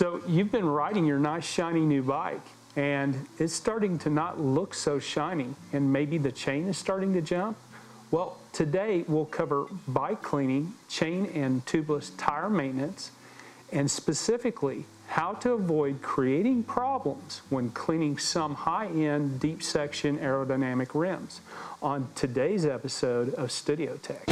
So you've been riding your nice shiny new bike and it's starting to not look so shiny and maybe the chain is starting to jump. Well, today we'll cover bike cleaning, chain and tubeless tire maintenance, and specifically how to avoid creating problems when cleaning some high-end deep section aerodynamic rims on today's episode of Studio Tech.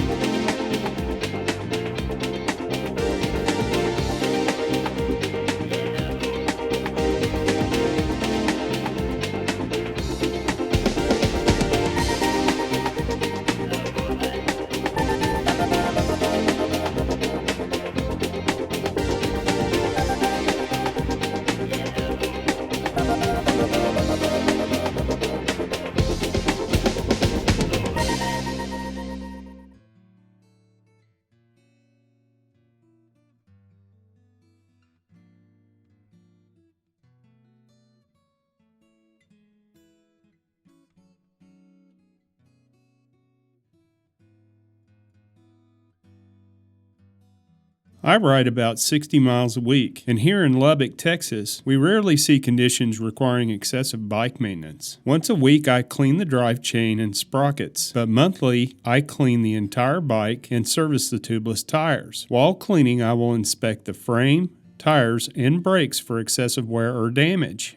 I ride about 60 miles a week, and here in Lubbock, Texas, we rarely see conditions requiring excessive bike maintenance. Once a week, I clean the drive chain and sprockets, but monthly, I clean the entire bike and service the tubeless tires. While cleaning, I will inspect the frame, tires, and brakes for excessive wear or damage.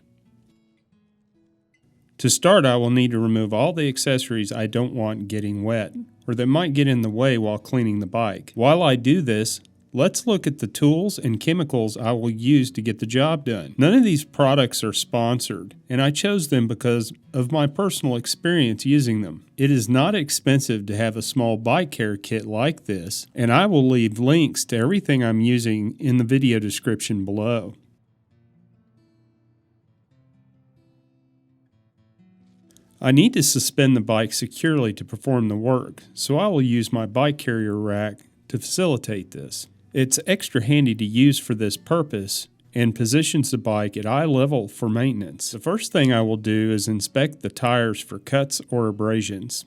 To start, I will need to remove all the accessories I don't want getting wet, or that might get in the way while cleaning the bike. While I do this, let's look at the tools and chemicals I will use to get the job done. None of these products are sponsored, and I chose them because of my personal experience using them. It is not expensive to have a small bike care kit like this, and I will leave links to everything I'm using in the video description below. I need to suspend the bike securely to perform the work, so I will use my bike carrier rack to facilitate this. It's extra handy to use for this purpose and positions the bike at eye level for maintenance. The first thing I will do is inspect the tires for cuts or abrasions.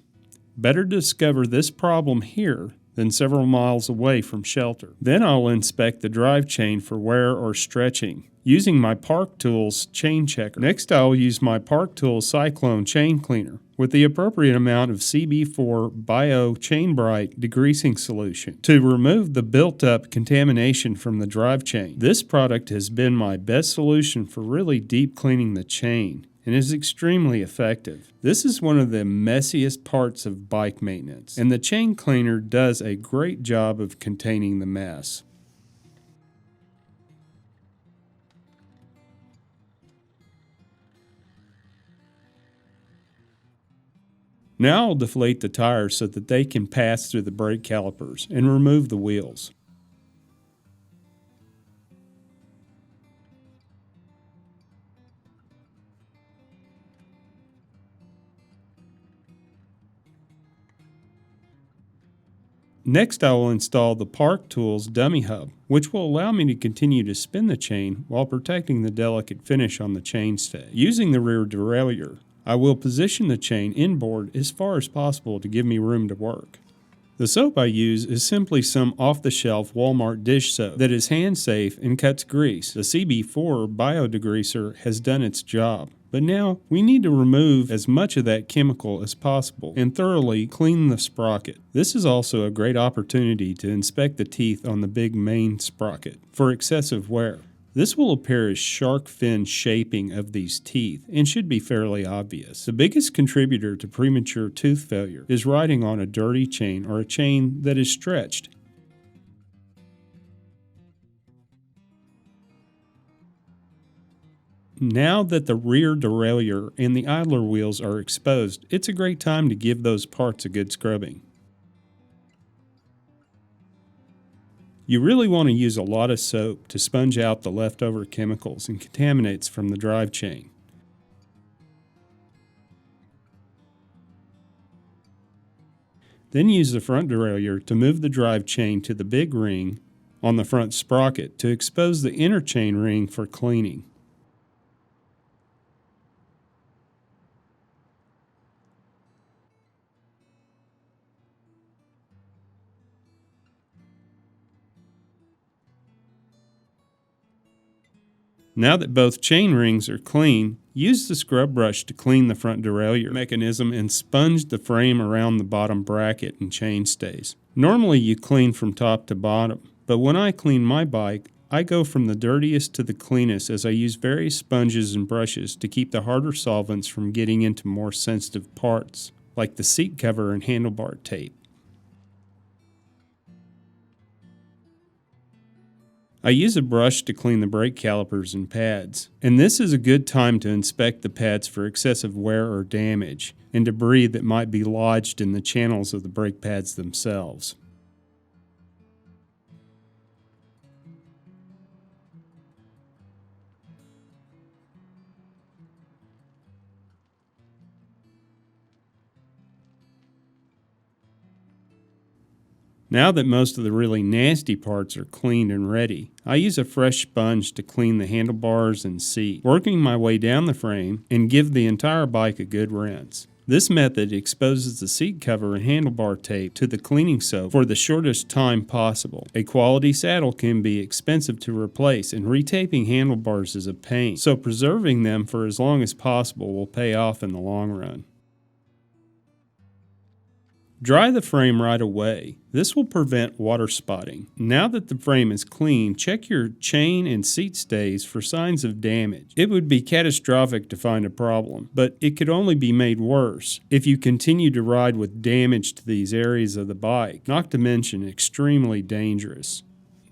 Better discover this problem here than several miles away from shelter. Then I'll inspect the drive chain for wear or stretching using my Park Tools chain checker. Next, I'll use my Park Tools Cyclone chain cleaner with the appropriate amount of CB4 Bio Chain Brite degreasing solution to remove the built-up contamination from the drive chain. This product has been my best solution for really deep cleaning the chain and is extremely effective. This is one of the messiest parts of bike maintenance, and the chain cleaner does a great job of containing the mess. Now I'll deflate the tires so that they can pass through the brake calipers and remove the wheels. Next, I will install the Park Tools dummy hub, which will allow me to continue to spin the chain while protecting the delicate finish on the chainstay. Using the rear derailleur, I will position the chain inboard as far as possible to give me room to work. The soap I use is simply some off-the-shelf Walmart dish soap that is hand-safe and cuts grease. The CB4 biodegreaser has done its job, but now we need to remove as much of that chemical as possible and thoroughly clean the sprocket. This is also a great opportunity to inspect the teeth on the big main sprocket for excessive wear. This will appear as shark fin shaping of these teeth and should be fairly obvious. The biggest contributor to premature tooth failure is riding on a dirty chain or a chain that is stretched. Now that the rear derailleur and the idler wheels are exposed, it's a great time to give those parts a good scrubbing. You really want to use a lot of soap to sponge out the leftover chemicals and contaminants from the drive chain. Then use the front derailleur to move the drive chain to the big ring on the front sprocket to expose the inner chain ring for cleaning. Now that both chain rings are clean, use the scrub brush to clean the front derailleur mechanism and sponge the frame around the bottom bracket and chain stays. Normally you clean from top to bottom, but when I clean my bike, I go from the dirtiest to the cleanest as I use various sponges and brushes to keep the harder solvents from getting into more sensitive parts, like the seat cover and handlebar tape. I use a brush to clean the brake calipers and pads, and this is a good time to inspect the pads for excessive wear or damage, and debris that might be lodged in the channels of the brake pads themselves. Now that most of the really nasty parts are cleaned and ready, I use a fresh sponge to clean the handlebars and seat, working my way down the frame and give the entire bike a good rinse. This method exposes the seat cover and handlebar tape to the cleaning soap for the shortest time possible. A quality saddle can be expensive to replace, and retaping handlebars is a pain, so preserving them for as long as possible will pay off in the long run. Dry the frame right away. This will prevent water spotting. Now that the frame is clean, check your chain and seat stays for signs of damage. It would be catastrophic to find a problem, but it could only be made worse if you continue to ride with damage to these areas of the bike, not to mention extremely dangerous.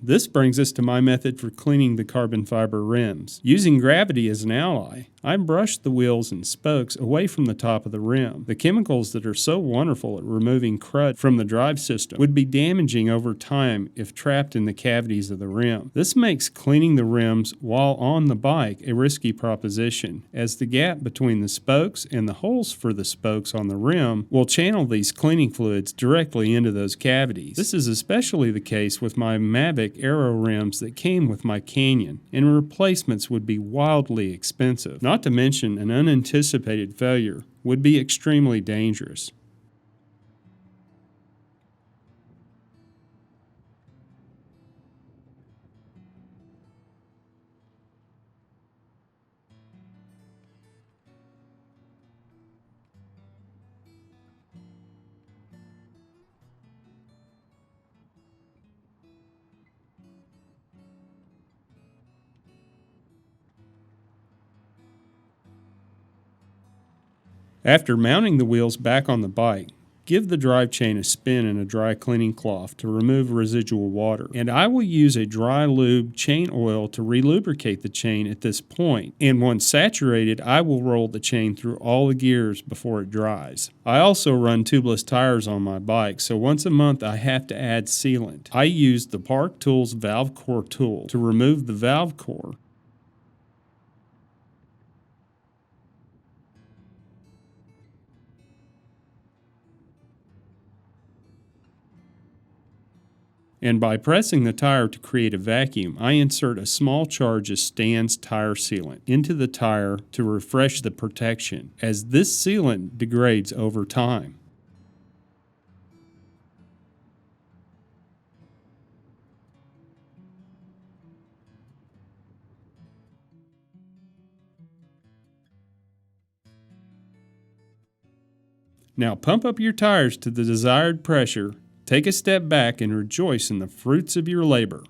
This brings us to my method for cleaning the carbon fiber rims. Using gravity as an ally, I brush the wheels and spokes away from the top of the rim. The chemicals that are so wonderful at removing crud from the drive system would be damaging over time if trapped in the cavities of the rim. This makes cleaning the rims while on the bike a risky proposition, as the gap between the spokes and the holes for the spokes on the rim will channel these cleaning fluids directly into those cavities. This is especially the case with my Mavic Aero rims that came with my Canyon, and replacements would be wildly expensive. Not to mention, an unanticipated failure would be extremely dangerous. After mounting the wheels back on the bike, give the drive chain a spin in a dry cleaning cloth to remove residual water. And I will use a dry lube chain oil to relubricate the chain at this point. And once saturated, I will roll the chain through all the gears before it dries. I also run tubeless tires on my bike, so once a month I have to add sealant. I use the Park Tools valve core tool to remove the valve core. And by pressing the tire to create a vacuum, I insert a small charge of Stan's tire sealant into the tire to refresh the protection, as this sealant degrades over time. Now pump up your tires to the desired pressure. Take a step back and rejoice in the fruits of your labor.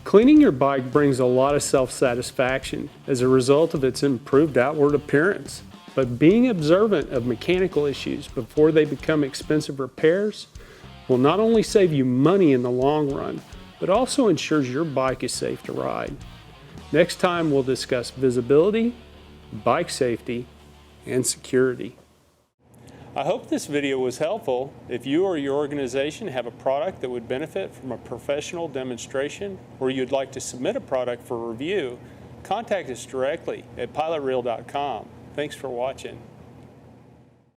Cleaning your bike brings a lot of self-satisfaction as a result of its improved outward appearance. But being observant of mechanical issues before they become expensive repairs will not only save you money in the long run, but also ensures your bike is safe to ride. Next time we'll discuss visibility, bike safety, and security. I hope this video was helpful. If you or your organization have a product that would benefit from a professional demonstration, or you'd like to submit a product for review, contact us directly at pilotreel.com. Thanks for watching.